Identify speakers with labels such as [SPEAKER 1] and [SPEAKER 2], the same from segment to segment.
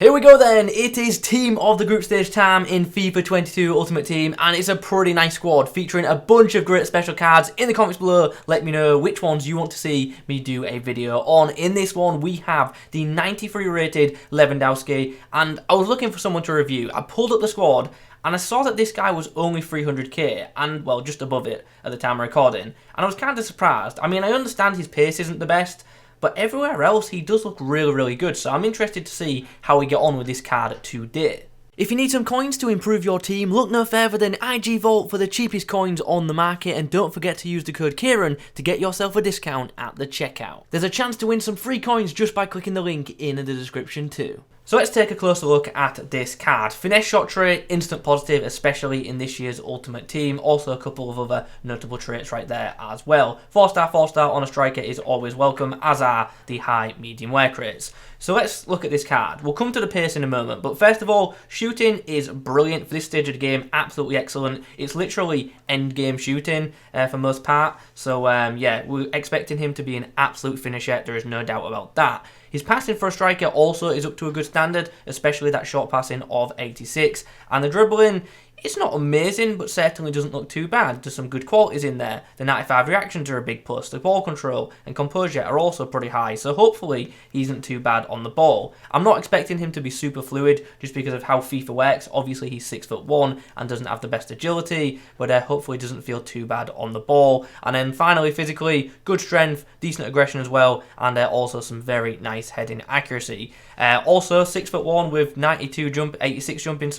[SPEAKER 1] Here we go then, it is team of the group stage time in FIFA 22 Ultimate Team, and it's a pretty nice squad featuring a bunch of great special cards. In the comments below, let me know which ones you want to see me do a video on. In this one, we have the 93 rated Lewandowski, and I was looking for someone to review. I pulled up the squad, and I saw that this guy was only 300k, and well, just above it at the time of recording, and I was kind of surprised. I mean, I understand his pace isn't the best, but everywhere else, he does look really, really good. So I'm interested to see how we get on with this card today. If you need some coins to improve your team, look no further than IG Vault for the cheapest coins on the market. And don't forget to use the code Kieron to get yourself a discount at the checkout. There's a chance to win some free coins just by clicking the link in the description too. So let's take a closer look at this card. Finesse shot trait, instant positive, especially in this year's Ultimate Team. Also a couple of other notable traits right there as well. 4-star on a striker is always welcome, as are the high, medium wear crates. So let's look at this card. We'll come to the pace in a moment, but first of all, shooting is brilliant for this stage of the game, absolutely excellent. It's literally end game shooting for most part. So yeah, we're expecting him to be an absolute finisher, there is no doubt about that. His passing for a striker also is up to a good standard, especially that short passing of 86. And the dribbling, it's not amazing, but certainly doesn't look too bad. There's some good qualities in there. The 95 reactions are a big plus. The ball control and composure are also pretty high, so hopefully he isn't too bad on the ball. I'm not expecting him to be super fluid just because of how FIFA works. Obviously he's 6'1" and doesn't have the best agility, but hopefully doesn't feel too bad on the ball. And then finally, physically, good strength, decent aggression as well, and also some very nice heading accuracy. Also 6'1" with 86 jumping,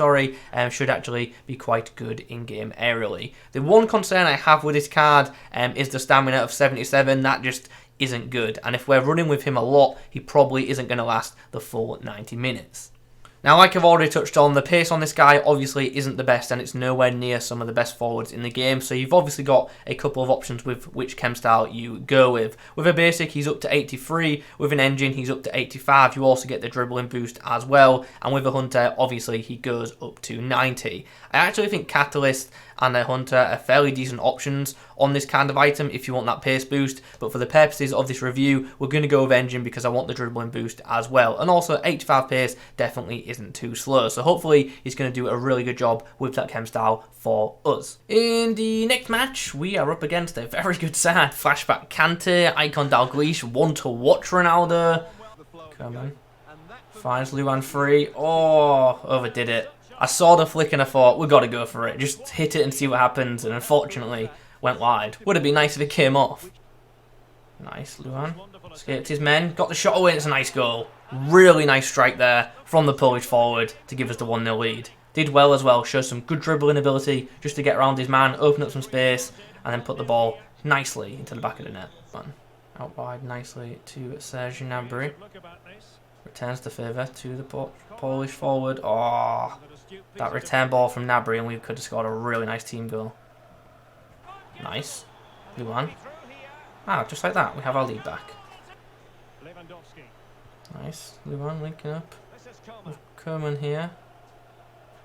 [SPEAKER 1] should actually be quite good in-game aerially. The one concern I have with this card is the stamina of 77. That just isn't good, and if we're running with him a lot, he probably isn't going to last the full 90 minutes. Now, like I've already touched on, the pace on this guy obviously isn't the best, and it's nowhere near some of the best forwards in the game, so you've obviously got a couple of options with which chem style you go with. With a basic, he's up to 83, with an engine, he's up to 85, you also get the dribbling boost as well, and with a hunter, obviously, he goes up to 90. I actually think Catalyst and a Hunter are fairly decent options on this kind of item if you want that pace boost, but for the purposes of this review, we're going to go with engine because I want the dribbling boost as well, and also 85 pace definitely isn't too slow, so hopefully he's going to do a really good job with that chem style for us. In the next match, we are up against a very good side. Flashback Kante, Icon Dalglish, one to watch Ronaldo. Come on. Finds Luan free. Oh, overdid it. I saw the flick and I thought, we've got to go for it. Just hit it and see what happens, and unfortunately went wide. Would have been nice if it came off. Nice, Luan. Escaped his men. Got the shot away, it's a nice goal. Really nice strike there from the Polish forward to give us the 1-0 lead. Did well as well, showed some good dribbling ability just to get around his man, open up some space, and then put the ball nicely into the back of the net. Out wide nicely to Serge Gnabry. Returns the favour to the Polish forward. Oh, that return ball from Gnabry, and we could have scored a really nice team goal. Nice. Luan. Ah, just like that, we have our lead back. Nice. Luan linking up with Kerman here.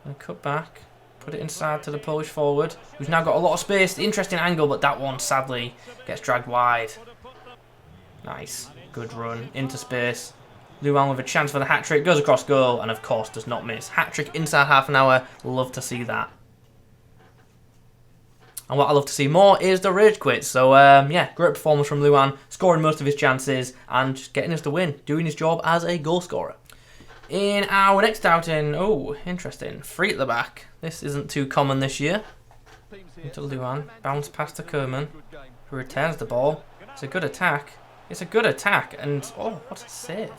[SPEAKER 1] And cut back. Put it inside to the Polish forward, who's now got a lot of space. Interesting angle, but that one sadly gets dragged wide. Nice. Good run into space. Luan with a chance for the hat-trick, goes across goal, and of course does not miss. Hat-trick inside half an hour, love to see that. And what I love to see more is the rage quit. So yeah, great performance from Luan, scoring most of his chances, and just getting us the win, doing his job as a goal scorer. In our next outing, oh, interesting, free at the back. This isn't too common this year. Into Luan, bounce past to Kerman, who returns the ball. It's a good attack. It's a good attack, and oh, what a save.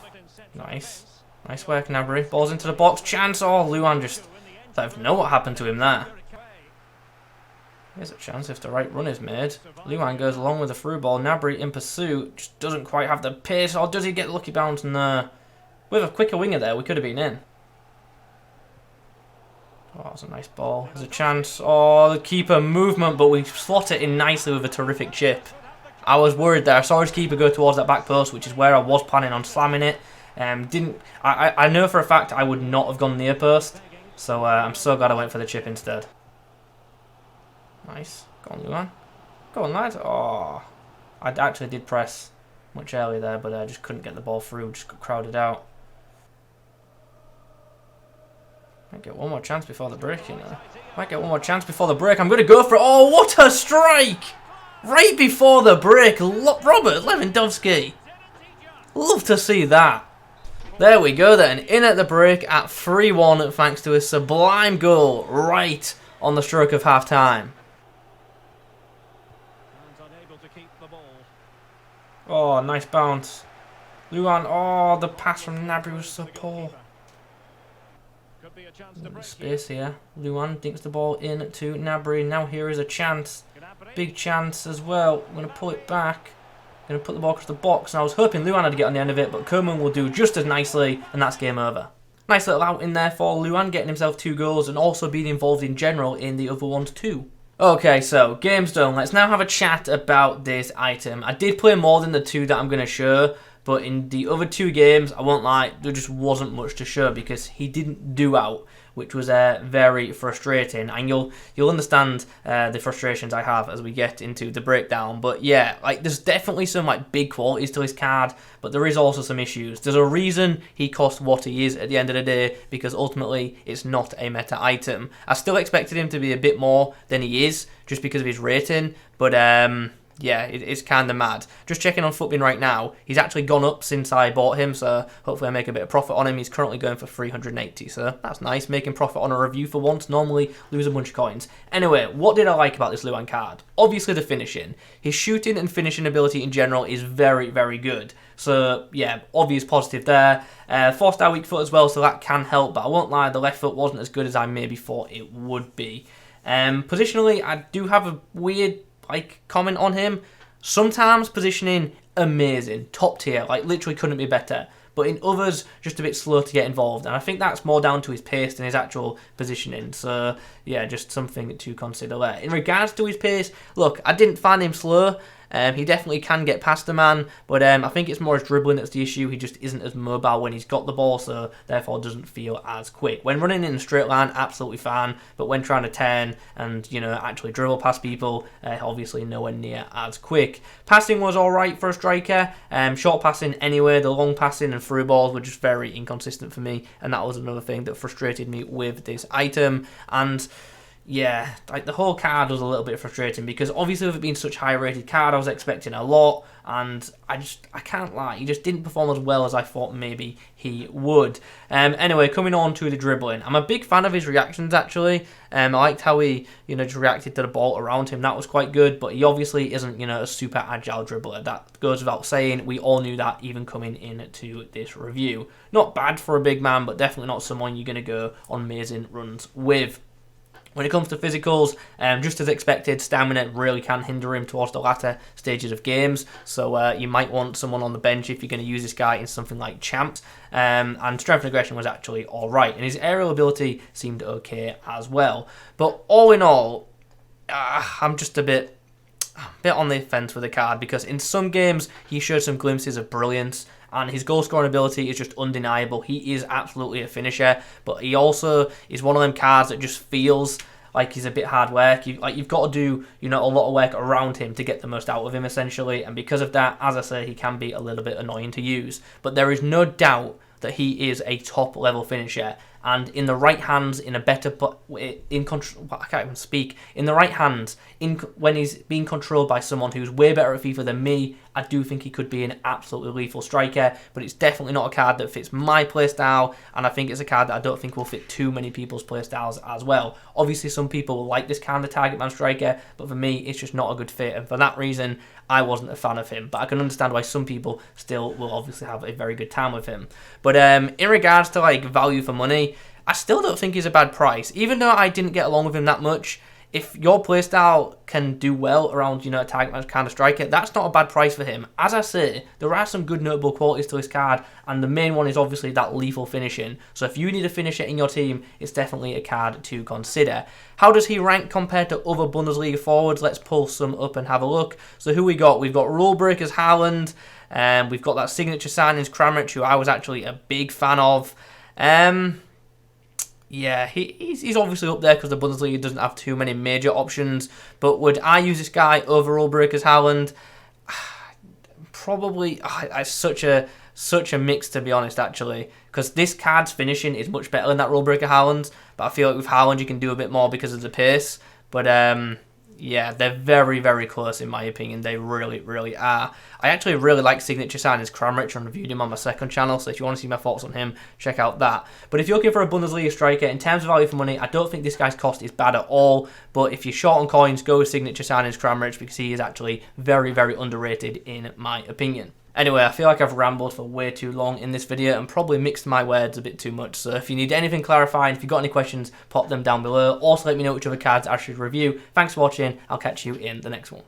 [SPEAKER 1] Nice. Nice work, Gnabry. Ball's into the box. Chance. Oh, Luan just... I don't know what happened to him there. Here's a chance if the right run is made. Luan goes along with the through ball. Gnabry in pursuit. Just doesn't quite have the pace. Or does he get the lucky bounce? No. With a quicker winger there, we could have been in. Oh, that's a nice ball. There's a chance. Oh, the keeper movement, but we slot it in nicely with a terrific chip. I was worried there. I saw his keeper go towards that back post, which is where I was planning on slamming it. I know for a fact I would not have gone near post, so I'm so glad I went for the chip instead. Nice. Go on, Luan. Go on, lad. Oh, I actually did press much earlier there, but I just couldn't get the ball through. Just got crowded out. Might get one more chance before the break, you know. Might get one more chance before the break. I'm going to go for it. Oh, what a strike! Right before the break. Robert Lewandowski. Love to see that. There we go then. In at the break at 3-1 thanks to a sublime goal right on the stroke of half-time. Oh, nice bounce. Luan, oh, the pass from Gnabry was so poor. Space here. Luan dinks the ball in to Gnabry. Now here is a chance. Big chance as well. I'm going to pull it back. I'm going to put the ball across the box. And I was hoping Luan had to get on the end of it, but Koeman will do just as nicely, and that's game over. Nice little out in there for Luan, getting himself 2 goals and also being involved in general in the other ones too. Okay, so game's done. Let's now have a chat about this item. I did play more than the 2 that I'm going to show, but in the other 2 games, I won't lie, there just wasn't much to show because he didn't do out, which was very frustrating. And you'll understand the frustrations I have as we get into the breakdown. But yeah, like there's definitely some like big qualities to his card, but there is also some issues. There's a reason he cost what he is at the end of the day, because ultimately it's not a meta item. I still expected him to be a bit more than he is, just because of his rating, but yeah, it's kind of mad. Just checking on Footbin right now, he's actually gone up since I bought him, so hopefully I make a bit of profit on him. He's currently going for 380, so that's nice. Making profit on a review for once. Normally lose a bunch of coins. Anyway, what did I like about this Luan card? Obviously the finishing. His shooting and finishing ability in general is very, very good. So yeah, obvious positive there. 4-star weak foot as well, so that can help, but I won't lie, the left foot wasn't as good as I maybe thought it would be. Positionally, I do have a weird comment on him. Sometimes positioning amazing, top tier, like literally couldn't be better, but in others just a bit slow to get involved, and I think that's more down to his pace than his actual positioning. So yeah, just something to consider there. In regards to his pace, look, I didn't find him slow. He definitely can get past the man, but I think it's more his dribbling that's the issue. He just isn't as mobile when he's got the ball, so therefore doesn't feel as quick. When running in a straight line, absolutely fine, but when trying to turn and, you know, actually dribble past people, obviously nowhere near as quick. Passing was alright for a striker. Short passing anyway, the long passing and through balls were just very inconsistent for me, and that was another thing that frustrated me with this item. And yeah, like the whole card was a little bit frustrating because obviously with it being such a high rated card, I was expecting a lot, and I can't lie, he just didn't perform as well as I thought maybe he would. Anyway, coming on to the dribbling, I'm a big fan of his reactions actually. I liked how he, you know, just reacted to the ball around him. That was quite good, but he obviously isn't, you know, a super agile dribbler. That goes without saying. We all knew that even coming into this review. Not bad for a big man, but definitely not someone you're going to go on amazing runs with. When it comes to physicals, just as expected, stamina really can hinder him towards the latter stages of games. So you might want someone on the bench if you're going to use this guy in something like Champs. And strength and aggression was actually alright. And his aerial ability seemed okay as well. But all in all, I'm just a bit on the fence with the card, because in some games he showed some glimpses of brilliance, and his goal scoring ability is just undeniable. He is absolutely a finisher, but he also is one of them cards that just feels like he's a bit hard work. You've got to do, you know, a lot of work around him to get the most out of him essentially, and because of that, as I say, he can be a little bit annoying to use. But there is no doubt that he is a top level finisher, and in the right hands, in a better, in control, I can't even speak, in the right hands, when he's being controlled by someone who's way better at FIFA than me, I do think he could be an absolutely lethal striker, but it's definitely not a card that fits my playstyle, and I think it's a card that I don't think will fit too many people's playstyles as well. Obviously, some people will like this kind of target man striker, but for me, it's just not a good fit, and for that reason, I wasn't a fan of him, but I can understand why some people still will obviously have a very good time with him. But in regards to like value for money, I still don't think he's a bad price, even though I didn't get along with him that much. If your playstyle can do well around, you know, a target man kind of striker, that's not a bad price for him. As I say, there are some good notable qualities to his card, and the main one is obviously that lethal finishing. So if you need a finisher in your team, it's definitely a card to consider. How does he rank compared to other Bundesliga forwards? Let's pull some up and have a look. So who we got? We've got rule breakers Haaland, we've got that signature signings Kramaric, who I was actually a big fan of. Yeah, he's obviously up there because the Bundesliga doesn't have too many major options. But would I use this guy over Rule Breakers Haaland? Probably. It's such a such a mix, to be honest, actually. Because this card's finishing is much better than that Rule Breaker Haaland. But I feel like with Haaland, you can do a bit more because of the pace. But yeah, they're very, very close in my opinion. They really, really are. I actually really like Signature Signings Kramaric and reviewed him on my second channel, so if you want to see my thoughts on him, check out that. But if you're looking for a Bundesliga striker, in terms of value for money, I don't think this guy's cost is bad at all. But if you're short on coins, go with Signature Signings Kramaric because he is actually very, very underrated in my opinion. Anyway, I feel like I've rambled for way too long in this video and probably mixed my words a bit too much. So if you need anything clarifying, if you've got any questions, pop them down below. Also, let me know which other cards I should review. Thanks for watching. I'll catch you in the next one.